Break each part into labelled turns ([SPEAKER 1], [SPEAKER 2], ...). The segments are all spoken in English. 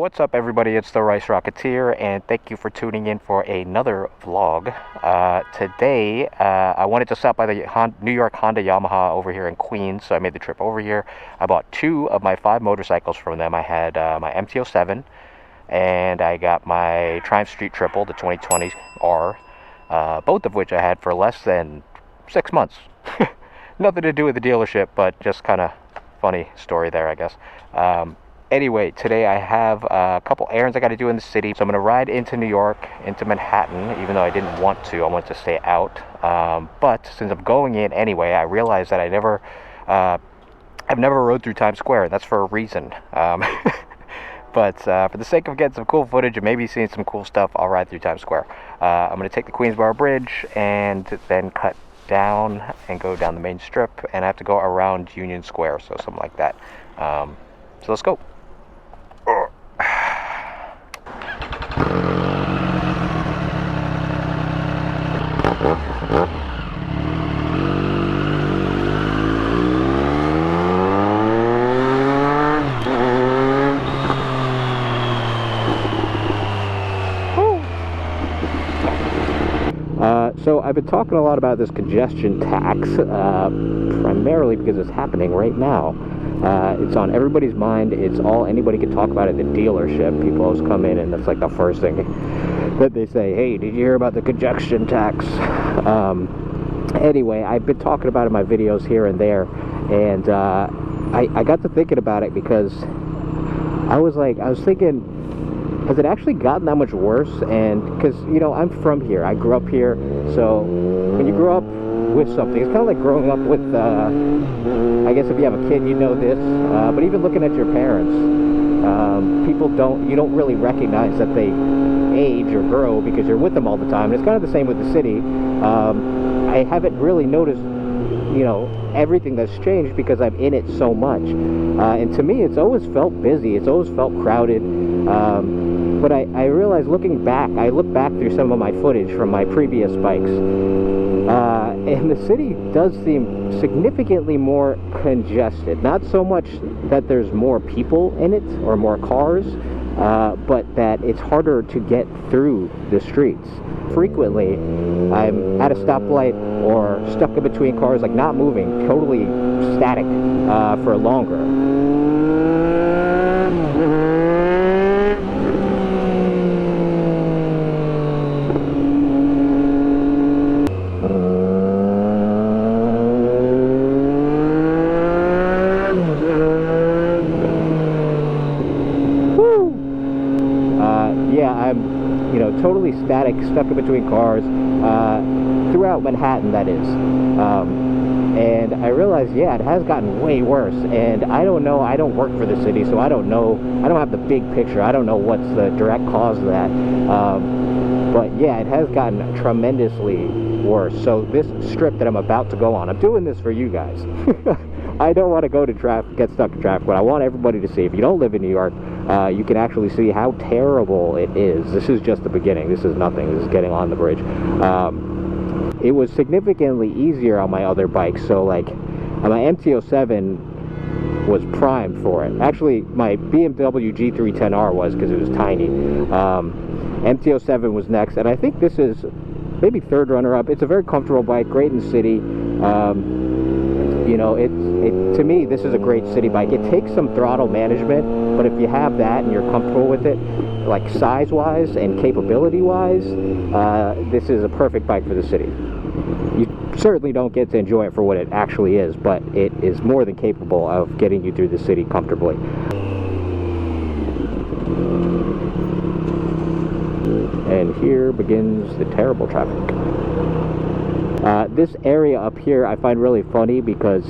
[SPEAKER 1] What's up, everybody? It's the Rice Rocketeer, and thank you for tuning in for another vlog. Today, I wanted to stop by the New York Honda Yamaha over here in Queens, so I made the trip over here. I bought 2 of my 5 motorcycles from them. I had my MT-07, and I got my Triumph Street Triple, the 2020R, both of which I had for less than 6 months. Nothing to do with the dealership, but just kind of funny story there, I guess. Anyway, today I have a couple errands I got to do in the city. So I'm going to ride into New York, into Manhattan, even though I didn't want to. I wanted to stay out. But since I'm going in anyway, I realized that I've never rode through Times Square. That's for a reason. But for the sake of getting some cool footage and maybe seeing some cool stuff, I'll ride through Times Square. I'm going to take the Queensboro Bridge and then cut down and go down the main strip. And I have to go around Union Square, so something like that. So let's go. So I've been talking a lot about this congestion tax, primarily because it's happening right now. It's on everybody's mind. It's all anybody can talk about at the dealership. People always come in and that's like the first thing that they say, hey, did you hear about the congestion tax? Anyway, I've been talking about it in my videos here and there, and I got to thinking about it because I was thinking, has it actually gotten that much worse? And because, you know, I'm from here, I grew up here, so when you grow up with something, it's kind of like growing up with, I guess if you have a kid, you know this, but even looking at your parents, you don't really recognize that they age or grow because you're with them all the time. And it's kind of the same with the city. I haven't really noticed, you know, everything that's changed because I'm in it so much. And to me, it's always felt busy. It's always felt crowded. But I realized looking back, I look back through some of my footage from my previous bikes, and the city does seem significantly more congested. Not so much that there's more people in it or more cars, but that it's harder to get through the streets. Frequently, I'm at a stoplight or stuck in between cars, like not moving, totally static for longer. Yeah, I'm, you know, totally static, stuck in between cars, throughout Manhattan, that is. And I realized, yeah, it has gotten way worse, and I don't know, I don't work for the city, so I don't know, I don't have the big picture, I don't know what's the direct cause of that, but yeah, it has gotten tremendously worse. So this strip that I'm about to go on, I'm doing this for you guys. I don't want to go to traffic, get stuck in traffic, but I want everybody to see, if you don't live in New York, you can actually see how terrible it is. This is just the beginning. This is nothing. This is getting on the bridge. It was significantly easier on my other bikes. So like my MT-07 was primed for it. Actually, my BMW G310R was, because it was tiny. MT-07 was next, and I think this is maybe third runner-up. It's a very comfortable bike, great in the city. You know, to me, this is a great city bike. It takes some throttle management, but if you have that and you're comfortable with it, like size-wise and capability-wise, this is a perfect bike for the city. You certainly don't get to enjoy it for what it actually is, but it is more than capable of getting you through the city comfortably. And here begins the terrible traffic. This area up here I find really funny because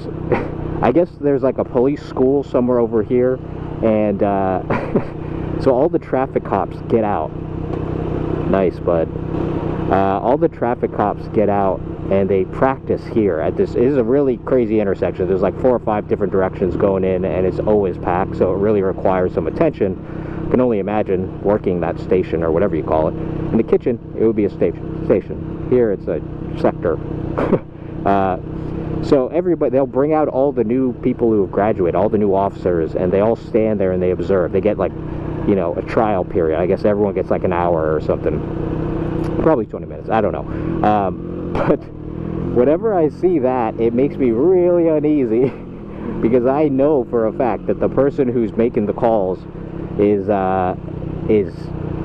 [SPEAKER 1] I guess there's like a police school somewhere over here, and so all the traffic cops get out. Nice, bud. All the traffic cops get out and they practice here at this. It is a really crazy intersection. There's like 4 or 5 different directions going in, and it's always packed, so it really requires some attention. I can only imagine working that station, or whatever you call it. In the kitchen, it would be a station. Here, it's a sector. So everybody, they'll bring out all the new people who have graduated, all the new officers, and they all stand there and they observe. They get like you know, a trial period. I guess everyone gets like an hour or something. Probably 20 minutes. I don't know. But whenever I see that, it makes me really uneasy because I know for a fact that the person who's making the calls is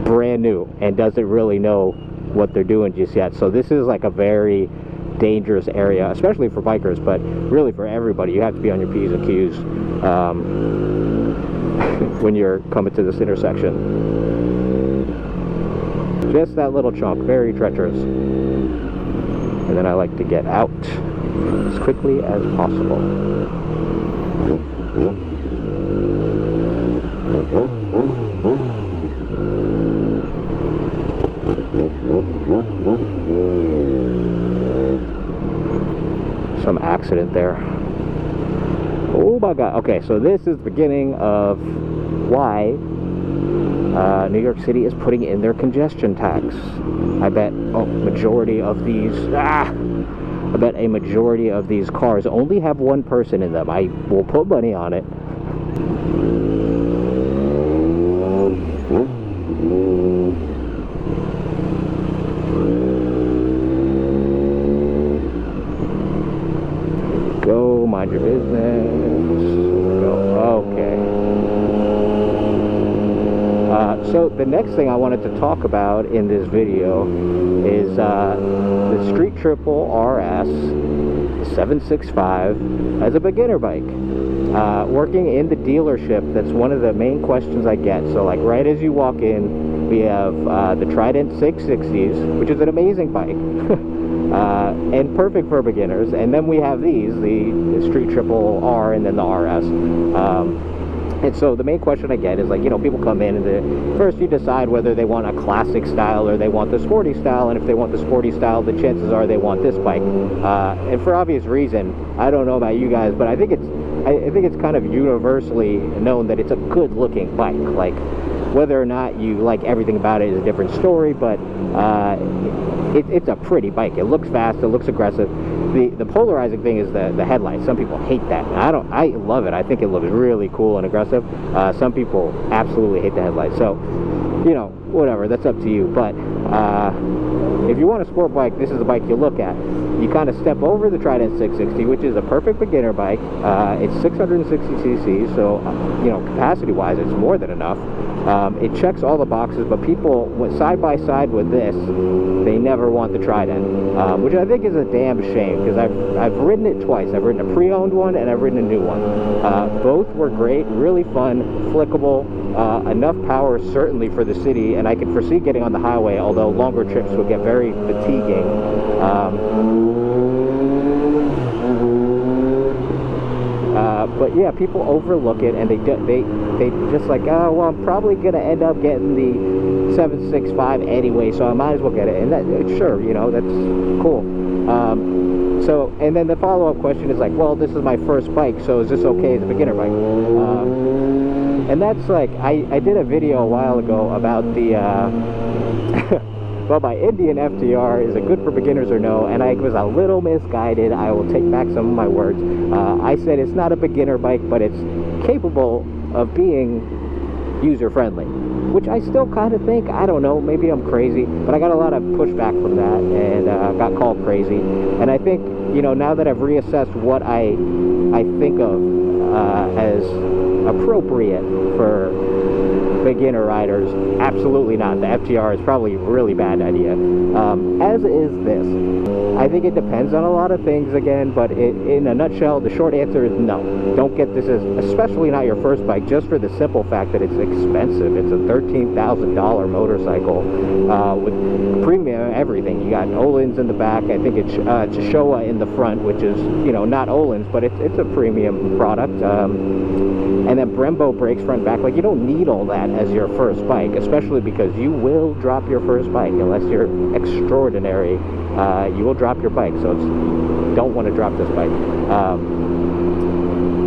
[SPEAKER 1] brand new and doesn't really know what they're doing just yet. So this is like a very dangerous area, especially for bikers, but really for everybody. You have to be on your P's and Q's when you're coming to this intersection. Just that little chunk, very treacherous. And then I like to get out as quickly as possible. Some accident there. Oh my god. Okay, so this is the beginning of why New York City is putting in their congestion tax. I bet I bet a majority of these cars only have one person in them. I will put money on it. Go, mind your business. Go. Okay. So the next thing I wanted to talk about in this video is the Street Triple RS 765 as a beginner bike. Working in the dealership, that's one of the main questions I get. So like right as you walk in, we have the Trident 660s, which is an amazing bike. And perfect for beginners. And then we have these, the Street Triple R and then the RS. And so the main question I get is like, you know, people come in and first you decide whether they want a classic style or they want the sporty style. And if they want the sporty style, the chances are they want this bike. And for obvious reason, I don't know about you guys, but I think it's kind of universally known that it's a good looking bike. Like whether or not you like everything about it is a different story, but it's a pretty bike. It looks fast, it looks aggressive. The polarizing thing is the headlights. Some people hate that. I love it. I think it looks really cool and aggressive. Some people absolutely hate the headlights. So, you know, whatever, that's up to you. But if you want a sport bike, this is the bike you look at. You kind of step over the Trident 660, which is a perfect beginner bike. It's 660 cc, so you know, capacity-wise, it's more than enough. It checks all the boxes, but people went side by side with this, they never want the Trident, which I think is a damn shame, because I've ridden it twice. I've ridden a pre-owned one and I've ridden a new one. Both were great, really fun, flickable, enough power certainly for the city, and I can foresee getting on the highway, although longer trips would get very fatiguing. But yeah, people overlook it, and they just like, oh well, I'm probably gonna end up getting the 765 anyway, so I might as well get it. And that, sure, you know, that's cool. So, and then the follow-up question is like, well, this is my first bike, so is this okay as a beginner bike? And that's like, I did a video a while ago about the well, my Indian FTR, is it good for beginners or no? And I was a little misguided. I will take back some of my words. I said it's not a beginner bike, but it's capable of being user-friendly, which I still kind of think. I don't know, maybe I'm crazy, but I got a lot of pushback from that and got called crazy. And I think, you know, now that I've reassessed what I think of as appropriate for beginner riders, absolutely not. The FTR is probably a really bad idea, as is this. I think it depends on a lot of things again, but in a nutshell, the short answer is no. Don't get this, especially not your first bike, just for the simple fact that it's expensive. It's a $13,000 motorcycle with premium everything. You got Öhlins in the back. I think it's Showa in the front, which is, you know, not Öhlins, but it's a premium product. And then Brembo brakes front and back. Like, you don't need all that as your first bike, especially because you will drop your first bike unless you're extraordinary. You will drop your bike, so you don't want to drop this bike.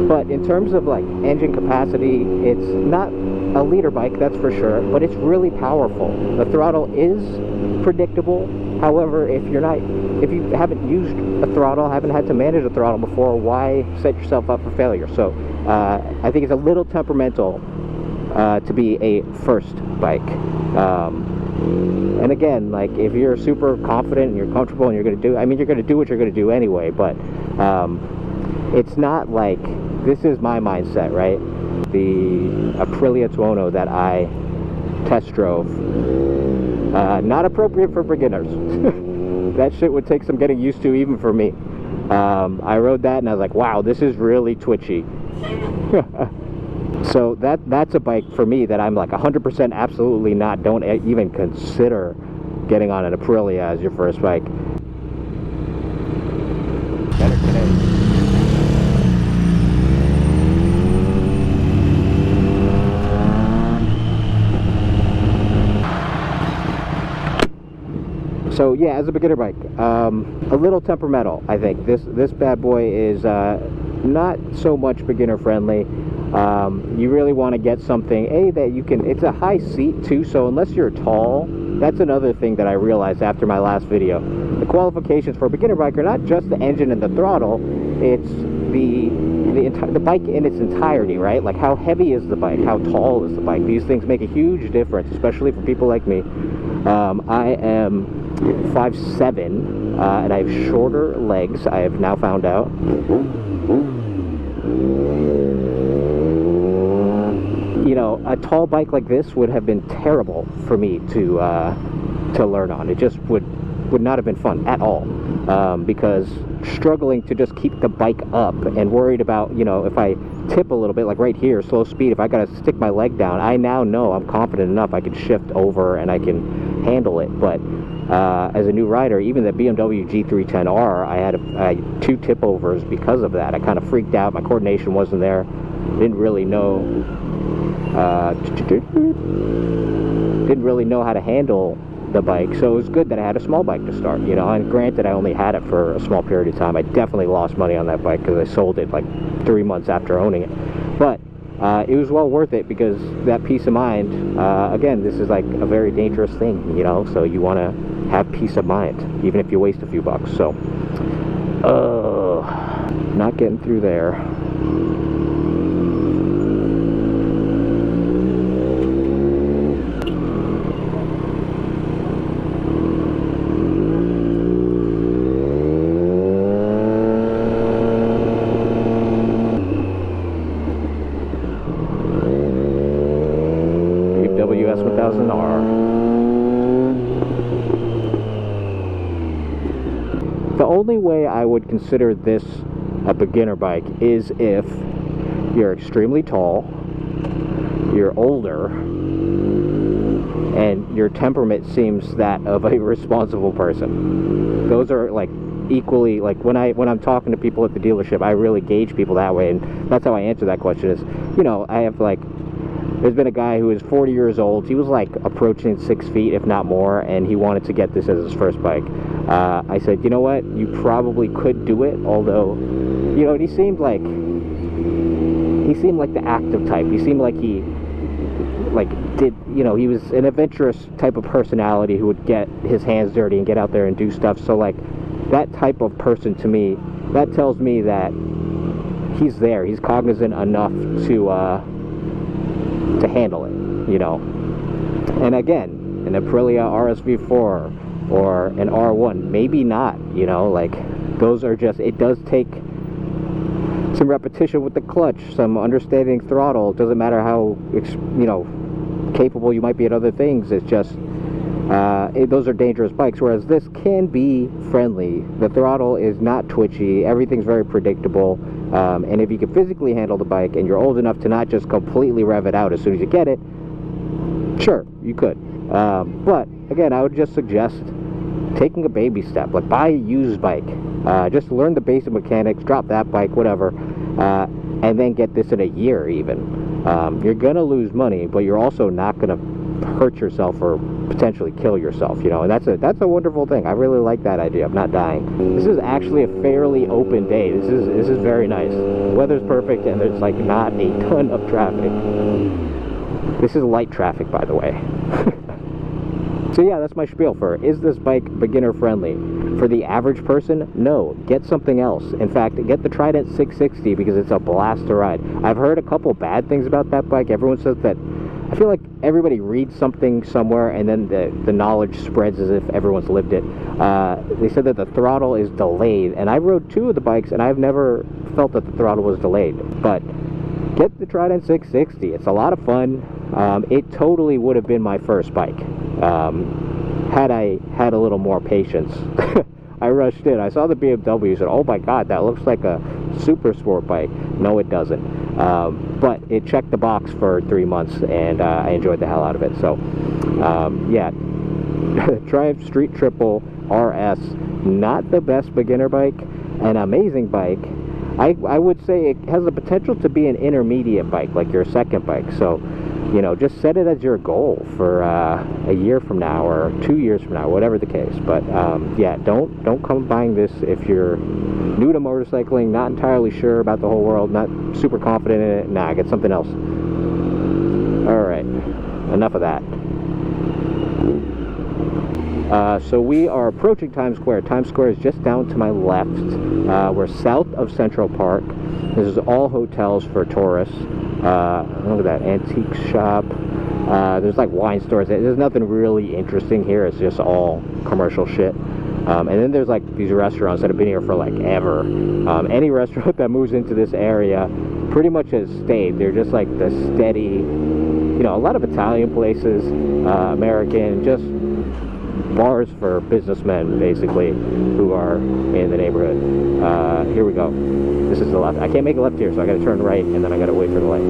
[SPEAKER 1] But in terms of like engine capacity, it's not a leader bike, that's for sure, but it's really powerful. The throttle is predictable. However, if you haven't used a throttle, haven't had to manage a throttle before, why set yourself up for failure? So I think it's a little temperamental to be a first bike. And again, like, if you're super confident and you're comfortable and you're going to do, I mean, you're going to do what you're going to do anyway, but it's not like, this is my mindset, right? The Aprilia Tuono that I test drove, not appropriate for beginners. That shit would take some getting used to, even for me. I rode that and I was like, wow, this is really twitchy. So that's a bike for me that I'm like 100% absolutely not, don't even consider getting on an Aprilia as your first bike. Better today. So yeah, as a beginner bike, a little temperamental, I think. This bad boy is not so much beginner friendly. You really want to get something, that you can, it's a high seat too, so unless you're tall, that's another thing that I realized after my last video. The qualifications for a beginner bike are not just the engine and the throttle, it's the bike in its entirety, right? Like, how heavy is the bike? How tall is the bike? These things make a huge difference, especially for people like me. I am 5'7", and I have shorter legs, I have now found out. You know, a tall bike like this would have been terrible for me to learn on. It just would not have been fun at all, because struggling to just keep the bike up and worried about, you know, if I tip a little bit, like right here, slow speed, if I gotta stick my leg down, I now know I'm confident enough I can shift over and I can handle it. But as a new rider, even the BMW G310R, I had 2 tip overs because of that. I kind of freaked out. My coordination wasn't there. Didn't really know how to handle the bike, so it was good that I had a small bike to start, you know. And granted, I only had it for a small period of time. I definitely lost money on that bike because I sold it like 3 months after owning it, but it was well worth it, because that peace of mind, again, this is like a very dangerous thing, you know, so you want to have peace of mind even if you waste a few bucks. So not getting through there. S1000R. The only way I would consider this a beginner bike is if you're extremely tall, you're older, and your temperament seems that of a responsible person. Those are like equally, like when I'm talking to people at the dealership, I really gauge people that way, and that's how I answer that question. Is, you know, I have like, there's been a guy who is 40 years old. He was like approaching 6 feet, if not more, and he wanted to get this as his first bike. I said, you know what, you probably could do it, although, you know, he seemed like the active type. He seemed like he did, you know, he was an adventurous type of personality who would get his hands dirty and get out there and do stuff. So like, that type of person, to me, that tells me that he's there. He's cognizant enough to handle it, you know. And again, an Aprilia RSV4 or an R1, maybe not, you know, like, those are just, it does take some repetition with the clutch, some understanding throttle. It doesn't matter how, you know, capable you might be at other things. It's just, those are dangerous bikes, whereas this can be friendly. The throttle is not twitchy, everything's very predictable, and if you can physically handle the bike and you're old enough to not just completely rev it out as soon as you get it, sure, you could. But again, I would just suggest taking a baby step, like buy a used bike, just learn the basic mechanics, drop that bike, whatever, and then get this in a year even. You're gonna lose money, but you're also not gonna hurt yourself or potentially kill yourself, you know, and that's a wonderful thing. I really like that idea of not dying. This is actually a fairly open day. This is very nice. The weather's perfect, and there's like not a ton of traffic. This is light traffic, by the way. So yeah, that's my spiel for, is this bike beginner friendly? For the average person, no. Get something else. In fact, get the Trident 660 because it's a blast to ride. I've heard a couple bad things about that bike. Everyone says that I feel like everybody reads something somewhere and then the knowledge spreads as if everyone's lived it. They said that the throttle is delayed, and I rode 2 of the bikes and I've never felt that the throttle was delayed. But get the Trident 660. It's a lot of fun. It totally would have been my first bike had I had a little more patience. I rushed in. I saw the BMW. Said, "Oh my God, that looks like a super sport bike." No, it doesn't. But it checked the box for 3 months, and I enjoyed the hell out of it. So, yeah, Triumph Street Triple RS, not the best beginner bike, an amazing bike. I would say it has the potential to be an intermediate bike, like your second bike. So, you know, just set it as your goal for a year from now or 2 years from now, whatever the case. But yeah, don't come buying this if you're new to motorcycling, not entirely sure about the whole world, not super confident in it. Nah, get something else. All right, enough of that. So we are approaching Times Square. Times Square is just down to my left. We're south of Central Park. This is all hotels for tourists. Look at that antique shop. There's like wine stores. There's nothing really interesting here. It's just all commercial shit. And then there's like these restaurants that have been here for like ever. Any restaurant that moves into this area pretty much has stayed. They're just like the steady, you know, a lot of Italian places, American, just bars for businessmen basically who are in the neighborhood. Here we go. This is the left. I can't make a left here, so I gotta turn right and then I gotta wait for the light.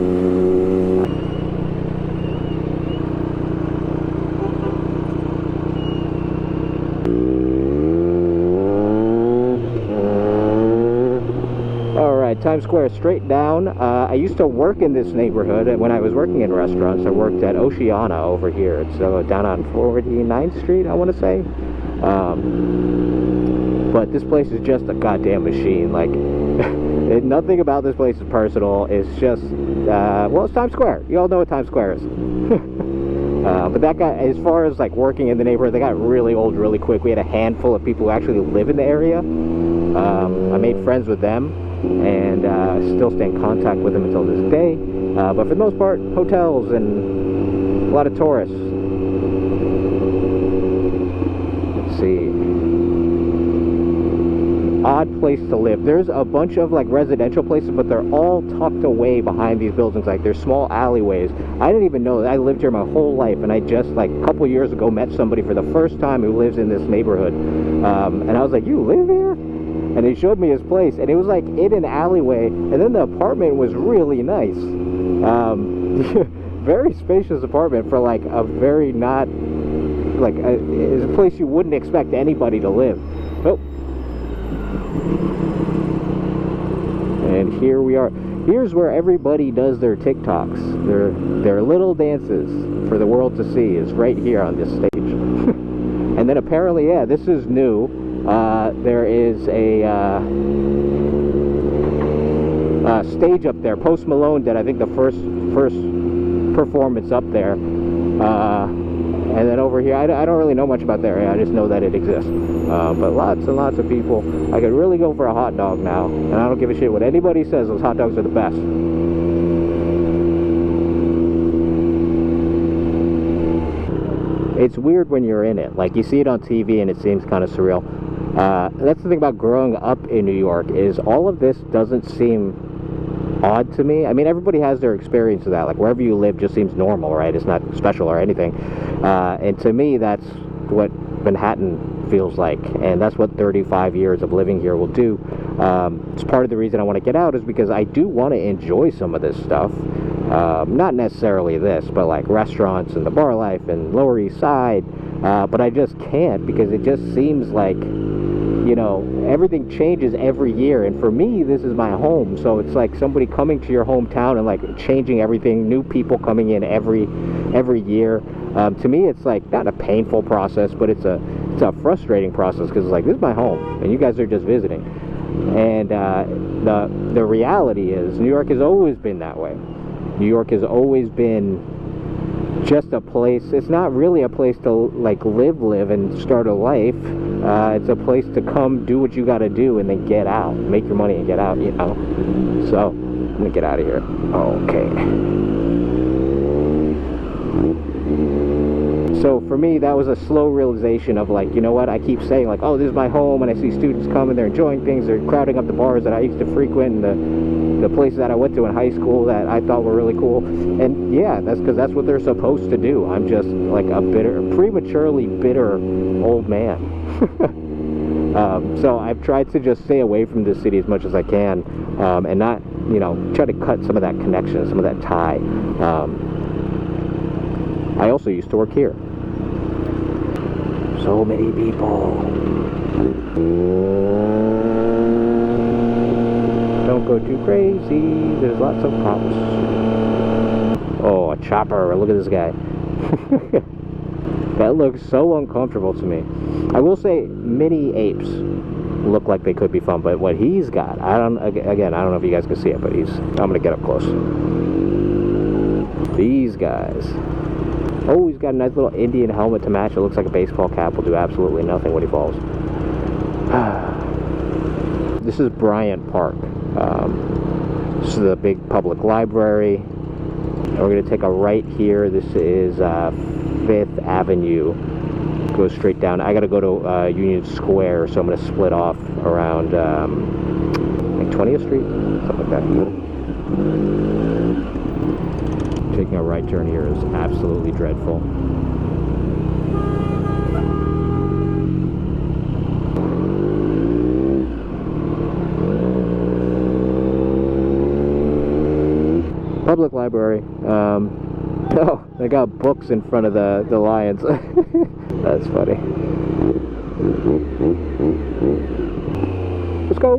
[SPEAKER 1] Times Square straight down. I used to work in this neighborhood, and when I was working in restaurants, I worked at Oceana over here. It's down on 49th Street, I want to say. But this place is just a goddamn machine. Like, nothing about this place is personal. It's just, well, it's Times Square. You all know what Times Square is. But that got, as far as like working in the neighborhood, they got really old really quick. We had a handful of people who actually live in the area. I made friends with them, and still stay in contact with them until this day. But for the most part, hotels and a lot of tourists. Let's see. Odd place to live. There's a bunch of like residential places, but they're all tucked away behind these buildings. Like there's small alleyways. I didn't even know that. I lived here my whole life, and I just like a couple years ago met somebody for the first time who lives in this neighborhood. And I was like, "You live here?" And he showed me his place, and it was like in an alleyway, and then the apartment was really nice. Very spacious apartment for like a very not, like, it's a place you wouldn't expect anybody to live. Oh. And here we are. Here's where everybody does their TikToks, their little dances for the world to see, is right here on this stage. And then apparently, yeah, this is new. There is a stage up there. Post Malone did, I think, the first performance up there. And then over here, I don't really know much about the area. I just know that it exists. But lots and lots of people. I could really go for a hot dog now, and I don't give a shit what anybody says. Those hot dogs are the best. It's weird when you're in it. Like, you see it on TV and it seems kind of surreal. That's the thing about growing up in New York, is all of this doesn't seem odd to me. I mean, everybody has their experience of that. Like, wherever you live just seems normal, right? It's not special or anything. And to me, that's what Manhattan feels like, and that's what 35 years of living here will do. It's part of the reason I want to get out, is because I do want to enjoy some of this stuff. Not necessarily this, but like restaurants and the bar life and Lower East Side. But I just can't, because it just seems like, you know, everything changes every year, and for me, this is my home. So it's like somebody coming to your hometown and like changing everything, new people coming in every year. To me, it's like not a painful process, but it's a frustrating process, because it's like, this is my home and you guys are just visiting. And the reality is, New York has always been that way. New York has always been just a place. It's not really a place to like live and start a life. It's a place to come, do what you got to do, and then get out, make your money and get out, you know. So I'm gonna get out of here. Okay. So for me, that was a slow realization of like, you know what, I keep saying like, oh, this is my home, and I see students come and they're enjoying things, they're crowding up the bars that I used to frequent, and the places that I went to in high school that I thought were really cool. And yeah, that's because that's what they're supposed to do. I'm just like a prematurely bitter old man. So I've tried to just stay away from this city as much as I can, and not, you know, try to cut some of that connection, some of that tie. I also used to work here. So many people. Don't go too crazy. There's lots of cops. Oh, a chopper. Look at this guy. That looks so uncomfortable to me. I will say mini apes look like they could be fun, but what he's got, I don't know if you guys can see it, but I'm gonna get up close. These guys. Oh, he's got a nice little Indian helmet to match. It looks like a baseball cap. Will do absolutely nothing when he falls. This is Bryant Park. This is a big public library. And we're going to take a right here. This is 5th Avenue. Go straight down. I got to go to Union Square, so I'm going to split off around like 20th Street, something like that. Taking a right turn here is absolutely dreadful. Public library. Oh, they got books in front of the lions. That's funny. Let's go.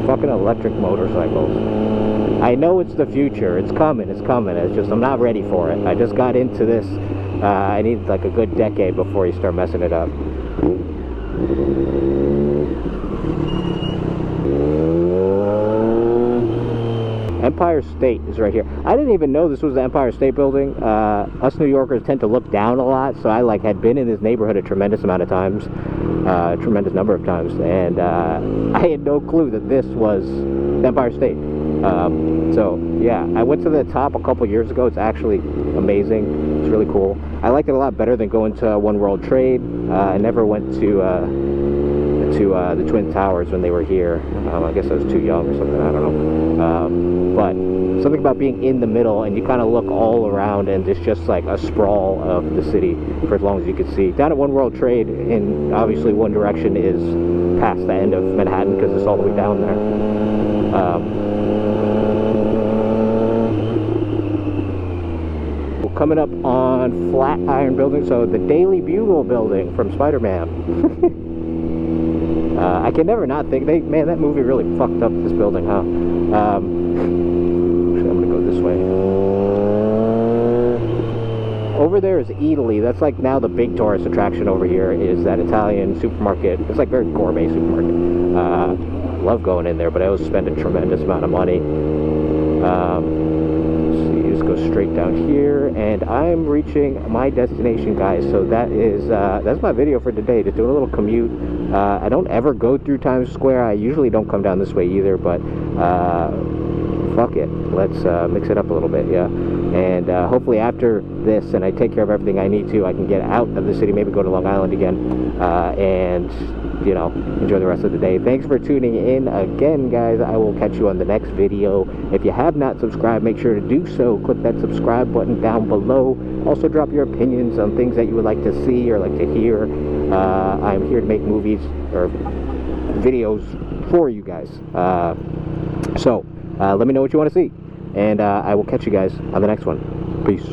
[SPEAKER 1] Fucking electric motorcycles. I know it's the future. It's coming. It's coming. It's just I'm not ready for it. I just got into this. I need like a good decade before you start messing it up. Empire State is right here. I didn't even know this was the Empire State Building. Us New Yorkers tend to look down a lot, so I like had been in this neighborhood a tremendous amount of times, tremendous number of times, and I had no clue that this was the Empire State. So yeah, I went to the top a couple years ago. It's actually amazing. It's really cool. I liked it a lot better than going to One World Trade. I never went to the Twin Towers when they were here. I guess I was too young or something, I don't know. But something about being in the middle and you kind of look all around and it's just like a sprawl of the city for as long as you can see. Down at One World Trade, in obviously one direction is past the end of Manhattan because it's all the way down there. Coming up on Flatiron Building, so the Daily Bugle building from Spider-Man. I can never not think, man, that movie really fucked up this building, huh? I'm gonna go this way. Over there is Italy. That's like now the big tourist attraction over here is that Italian supermarket. It's like very gourmet supermarket. Love going in there, but I always spend a tremendous amount of money. Go straight down here and I'm reaching my destination, guys. So that is that's my video for today, just doing a little commute. I don't ever go through Times Square. I usually don't come down this way either, but fuck it, let's mix it up a little bit. Yeah, and hopefully after this and I take care of everything I need to, I can get out of the city, maybe go to Long Island again, and you know, enjoy the rest of the day. Thanks for tuning in again, guys. I will catch you on the next video. If you have not subscribed, make sure to do so. Click that subscribe button down below. Also drop your opinions on things that you would like to see or like to hear. I'm here to make movies or videos for you guys. So let me know what you want to see, and I will catch you guys on the next one. Peace.